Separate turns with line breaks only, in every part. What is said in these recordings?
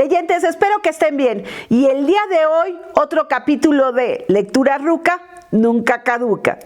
Leyentes, espero que estén bien. Y el día de hoy, otro capítulo de Lectura Ruca, Nunca Caduca.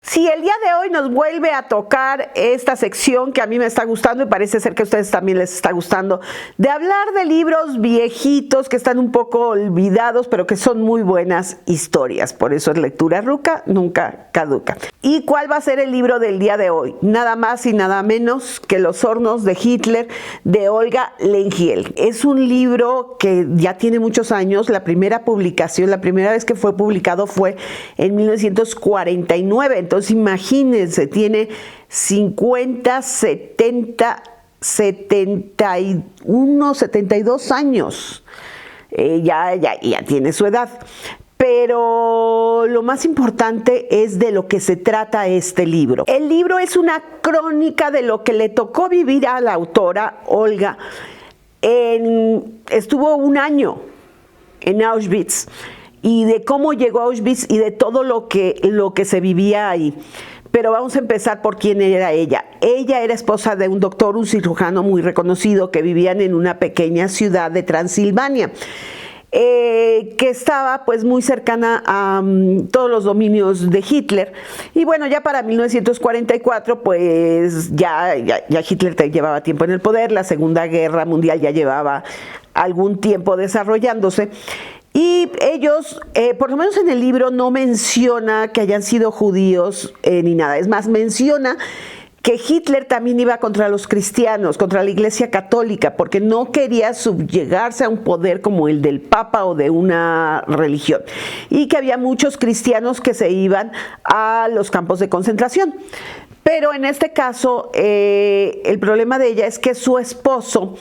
Sí, el día de hoy nos vuelve a tocar esta sección que a mí me está gustando y parece ser que a ustedes también les está gustando, de hablar de libros viejitos que están un poco olvidados, pero que son muy buenas historias. Por eso es Lectura Ruca, Nunca Caduca. ¿Y cuál va a ser el libro del día de hoy? Nada más y nada menos que Los hornos de Hitler, de Olga Lengiel. Es un libro que ya tiene muchos años. La primera publicación, la primera vez que fue publicado fue en 1949. Entonces imagínense, tiene 50, 70, 71, 72 años. Ya tiene su edad. Pero lo más importante es de lo que se trata este libro. El libro es una crónica de lo que le tocó vivir a la autora Olga. Estuvo un año en Auschwitz y de cómo llegó a Auschwitz y de todo lo que se vivía ahí. Pero vamos a empezar por quién era ella. Ella era esposa de un doctor, un cirujano muy reconocido que vivían en una pequeña ciudad de Transilvania. Que estaba pues muy cercana a todos los dominios de Hitler. Y bueno, ya para 1944 pues ya Hitler llevaba tiempo en el poder, la Segunda Guerra Mundial ya llevaba algún tiempo desarrollándose. Y ellos, por lo menos en el libro, no menciona que hayan sido judíos ni nada. Es más, menciona que Hitler también iba contra los cristianos, contra la Iglesia Católica, porque no quería subyugarse a un poder como el del Papa o de una religión. Y que había muchos cristianos que se iban a los campos de concentración. Pero en este caso, el problema de ella es que su esposo,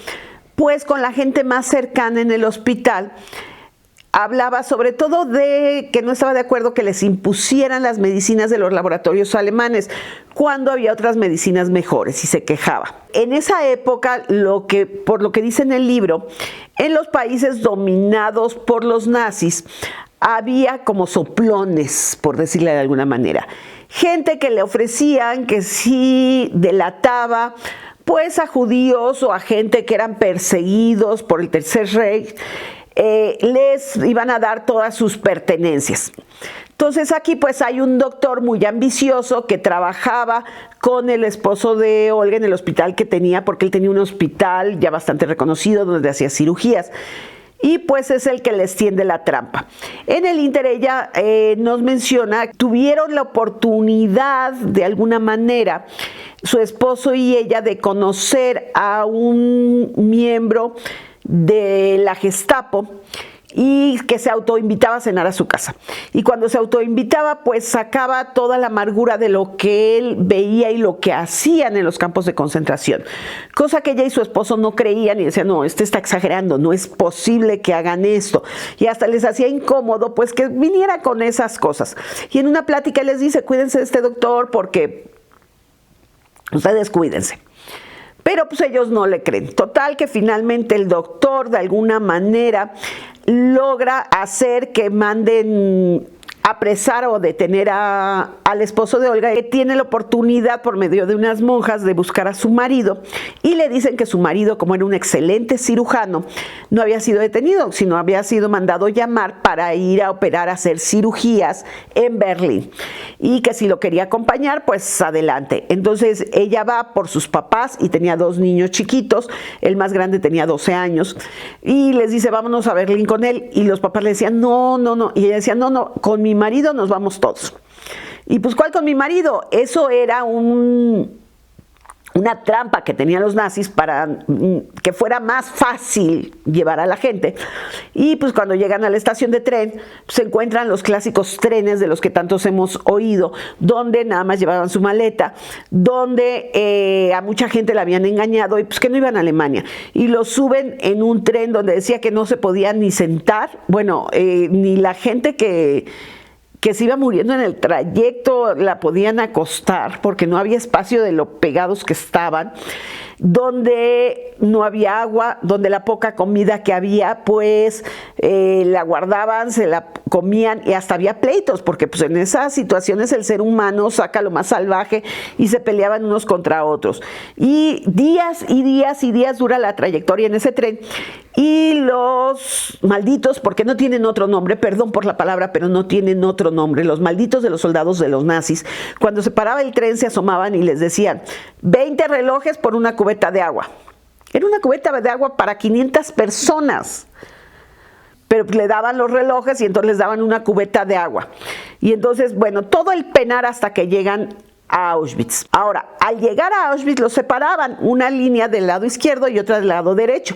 pues con la gente más cercana en el hospital, hablaba sobre todo de que no estaba de acuerdo que les impusieran las medicinas de los laboratorios alemanes cuando había otras medicinas mejores y se quejaba. En esa época, por lo que dice en el libro, en los países dominados por los nazis había como soplones, por decirle de alguna manera. Gente que le ofrecían que si delataba pues a judíos o a gente que eran perseguidos por el Tercer Reich, les iban a dar todas sus pertenencias. Entonces aquí pues hay un doctor muy ambicioso que trabajaba con el esposo de Olga en el hospital que tenía, porque él tenía un hospital ya bastante reconocido donde hacía cirugías. Y pues es el que les tiende la trampa. En el ínter ella nos menciona, tuvieron la oportunidad de alguna manera, su esposo y ella, de conocer a un miembro de la Gestapo y que se autoinvitaba a cenar a su casa. Y cuando se autoinvitaba, pues sacaba toda la amargura de lo que él veía y lo que hacían en los campos de concentración. Cosa que ella y su esposo no creían y decían, no, este está exagerando, no es posible que hagan esto. Y hasta les hacía incómodo, pues, que viniera con esas cosas. Y en una plática les dice, cuídense de este doctor porque ustedes cuídense. Pero pues ellos no le creen. Total que finalmente el doctor de alguna manera logra hacer que manden apresar o detener al esposo de Olga, que tiene la oportunidad por medio de unas monjas de buscar a su marido, y le dicen que su marido, como era un excelente cirujano, no había sido detenido, sino había sido mandado llamar para ir a operar, a hacer cirugías en Berlín, y que si lo quería acompañar, pues adelante. Entonces ella va por sus papás y tenía 2 niños chiquitos, el más grande tenía 12 años, y les dice, vámonos a Berlín con él, y los papás le decían, no, y ella decía, no, con mi marido nos vamos todos. Y pues, ¿cuál con mi marido? Eso era una trampa que tenían los nazis para que fuera más fácil llevar a la gente. Y pues cuando llegan a la estación de tren, se encuentran los clásicos trenes de los que tantos hemos oído, donde nada más llevaban su maleta, donde a mucha gente la habían engañado y pues que no iban a Alemania. Y los suben en un tren donde decía que no se podía ni sentar, bueno, ni la gente que se iba muriendo en el trayecto la podían acostar porque no había espacio de lo pegados que estaban. donde no había agua, donde la poca comida que había, pues la guardaban, se la comían y hasta había pleitos, porque pues en esas situaciones el ser humano saca lo más salvaje y se peleaban unos contra otros. Y días y días y días dura la trayectoria en ese tren. Y los malditos, porque no tienen otro nombre, perdón por la palabra, pero no tienen otro nombre, los malditos de los soldados de los nazis, cuando se paraba el tren se asomaban y les decían 20 relojes por una cubeta de agua. Era una cubeta de agua para 500 personas. Pero le daban los relojes y entonces les daban una cubeta de agua. Y entonces, bueno, todo el penar hasta que llegan a Auschwitz. Ahora, al llegar a Auschwitz los separaban, una línea del lado izquierdo y otra del lado derecho,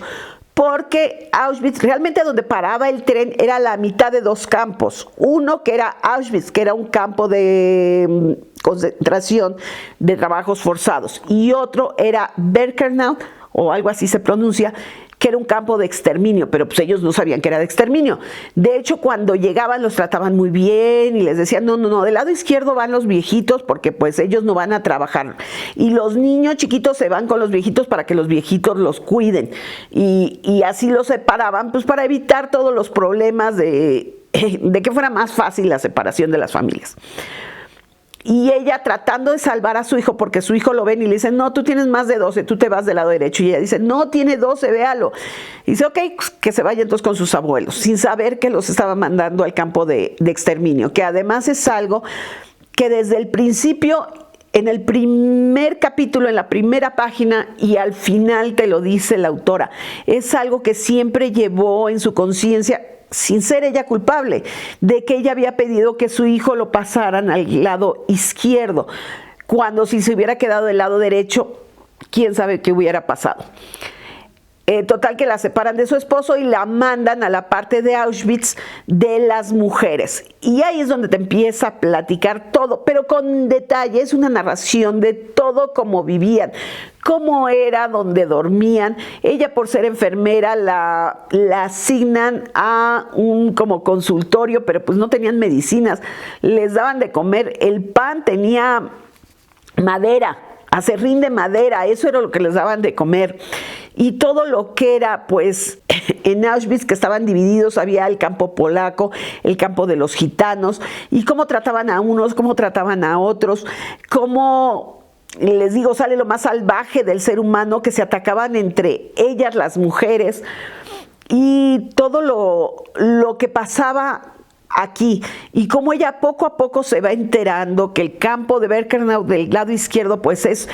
porque Auschwitz, realmente donde paraba el tren era la mitad de dos campos. Uno que era Auschwitz, que era un campo de concentración de trabajos forzados, y otro era Birkenau, o algo así se pronuncia, que era un campo de exterminio, pero pues ellos no sabían que era de exterminio. De hecho, cuando llegaban los trataban muy bien y les decían, no, del lado izquierdo van los viejitos porque pues ellos no van a trabajar. Y los niños chiquitos se van con los viejitos para que los viejitos los cuiden. Y así los separaban, pues para evitar todos los problemas de que fuera más fácil la separación de las familias. Y ella tratando de salvar a su hijo, porque su hijo lo ven y le dicen, no, tú tienes más de 12, tú te vas del lado derecho. Y ella dice, no, tiene 12, véalo. Y dice, ok, que se vaya entonces con sus abuelos, sin saber que los estaba mandando al campo de exterminio, que además es algo que desde el principio, en el primer capítulo, en la primera página y al final te lo dice la autora, es algo que siempre llevó en su conciencia, sin ser ella culpable, de que ella había pedido que su hijo lo pasaran al lado izquierdo, cuando si se hubiera quedado del lado derecho, quién sabe qué hubiera pasado. Total que la separan de su esposo y la mandan a la parte de Auschwitz de las mujeres. Y ahí es donde te empieza a platicar todo, pero con detalle, es una narración de todo cómo vivían, cómo era, dónde dormían. Ella, por ser enfermera, la asignan a un como consultorio, pero pues no tenían medicinas. Les daban de comer, el pan tenía madera, acerrín de madera, eso era lo que les daban de comer. Y todo lo que era, pues, en Auschwitz, que estaban divididos, había el campo polaco, el campo de los gitanos, y cómo trataban a unos, cómo trataban a otros, cómo, les digo, sale lo más salvaje del ser humano, que se atacaban entre ellas, las mujeres, y todo lo que pasaba aquí, y cómo ella poco a poco se va enterando que el campo de Birkenau del lado izquierdo pues es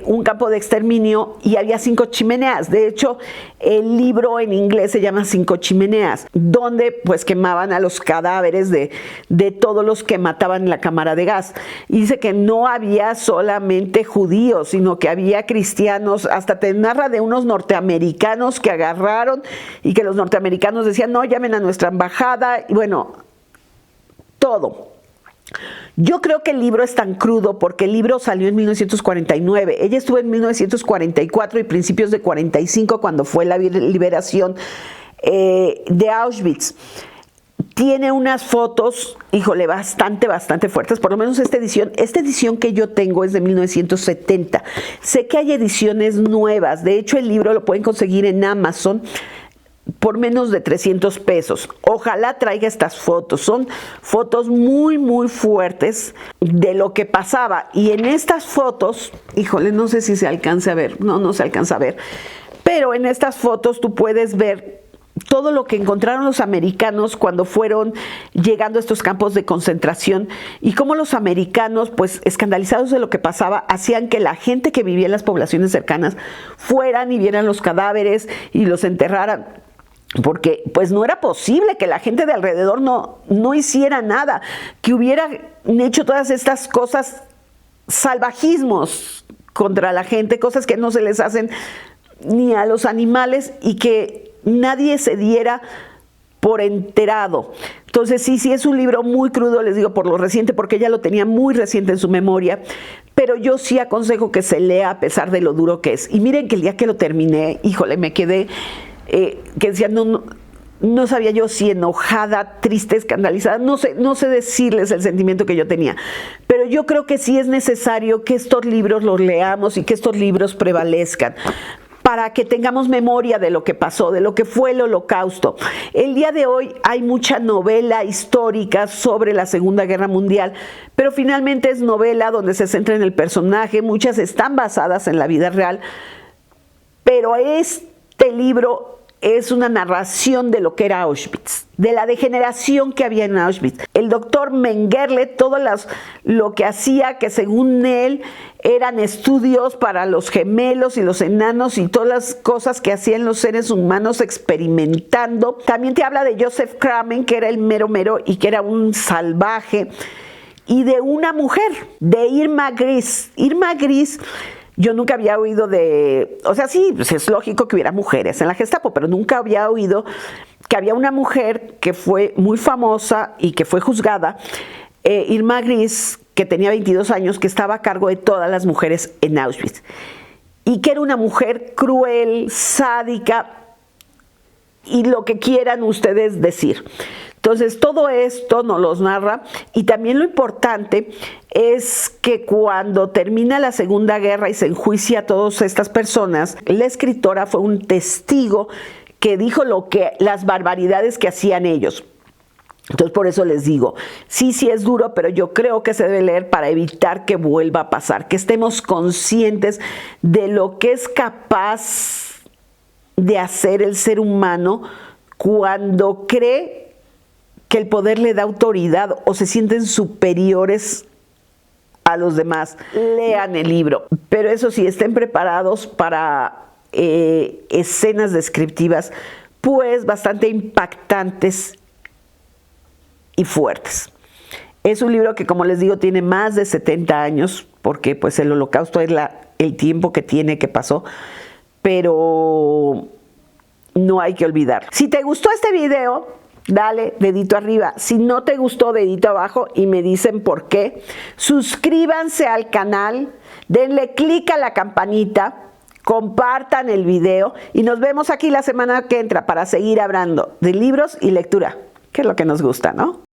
un campo de exterminio y había 5 chimeneas. De hecho, el libro en inglés se llama 5 chimeneas, donde pues quemaban a los cadáveres de todos los que mataban en la cámara de gas. Y dice que no había solamente judíos, sino que había cristianos, hasta te narra de unos norteamericanos que agarraron y que los norteamericanos decían, no, llamen a nuestra embajada, y bueno, todo. Yo creo que el libro es tan crudo porque el libro salió en 1949. Ella estuvo en 1944 y principios de 45 cuando fue la liberación de Auschwitz. Tiene unas fotos, híjole, bastante fuertes, por lo menos esta edición que yo tengo es de 1970. Sé que hay ediciones nuevas, de hecho el libro lo pueden conseguir en Amazon por menos de 300 pesos. Ojalá traiga estas fotos. Son fotos muy fuertes de lo que pasaba. Y en estas fotos, híjole, no sé si se alcanza a ver. No se alcanza a ver. Pero en estas fotos tú puedes ver todo lo que encontraron los americanos cuando fueron llegando a estos campos de concentración y cómo los americanos, pues escandalizados de lo que pasaba, hacían que la gente que vivía en las poblaciones cercanas fueran y vieran los cadáveres y los enterraran. Porque pues no era posible que la gente de alrededor no hiciera nada, que hubieran hecho todas estas cosas, salvajismos contra la gente, cosas que no se les hacen ni a los animales y que nadie se diera por enterado. Entonces sí es un libro muy crudo, les digo, por lo reciente, porque ella lo tenía muy reciente en su memoria, pero yo sí aconsejo que se lea a pesar de lo duro que es. Y miren que el día que lo terminé, híjole, me quedé que decía, no sabía yo si enojada, triste, escandalizada, no sé decirles el sentimiento que yo tenía, pero yo creo que sí es necesario que estos libros los leamos y que estos libros prevalezcan, para que tengamos memoria de lo que pasó, de lo que fue el Holocausto. El día de hoy hay mucha novela histórica sobre la Segunda Guerra Mundial, pero finalmente es novela donde se centra en el personaje, muchas están basadas en la vida real, pero este libro es una narración de lo que era Auschwitz, de la degeneración que había en Auschwitz. El doctor Mengele, todo lo que hacía, que según él eran estudios para los gemelos y los enanos y todas las cosas que hacían los seres humanos experimentando. También te habla de Joseph Kramen, que era el mero mero y que era un salvaje, y de una mujer, de Irma Gris. Irma Gris, yo nunca había oído o sea, sí, pues es lógico que hubiera mujeres en la Gestapo, pero nunca había oído que había una mujer que fue muy famosa y que fue juzgada, Irma Gris, que tenía 22 años, que estaba a cargo de todas las mujeres en Auschwitz, y que era una mujer cruel, sádica, y lo que quieran ustedes decir. Entonces, todo esto nos los narra, y también lo importante es que cuando termina la Segunda Guerra y se enjuicia a todas estas personas, la escritora fue un testigo que dijo las barbaridades que hacían ellos. Entonces, por eso les digo, sí es duro, pero yo creo que se debe leer para evitar que vuelva a pasar, que estemos conscientes de lo que es capaz de hacer el ser humano cuando cree que el poder le da autoridad o se sienten superiores a los demás. Lean el libro, pero eso sí, estén preparados para escenas descriptivas, pues bastante impactantes y fuertes. Es un libro que, como les digo, tiene más de 70 años, porque pues el Holocausto es el tiempo que pasó, pero no hay que olvidar. Si te gustó este video, dale dedito arriba. Si no te gustó, dedito abajo y me dicen por qué. Suscríbanse al canal, denle clic a la campanita, compartan el video y nos vemos aquí la semana que entra para seguir hablando de libros y lectura, que es lo que nos gusta, ¿no?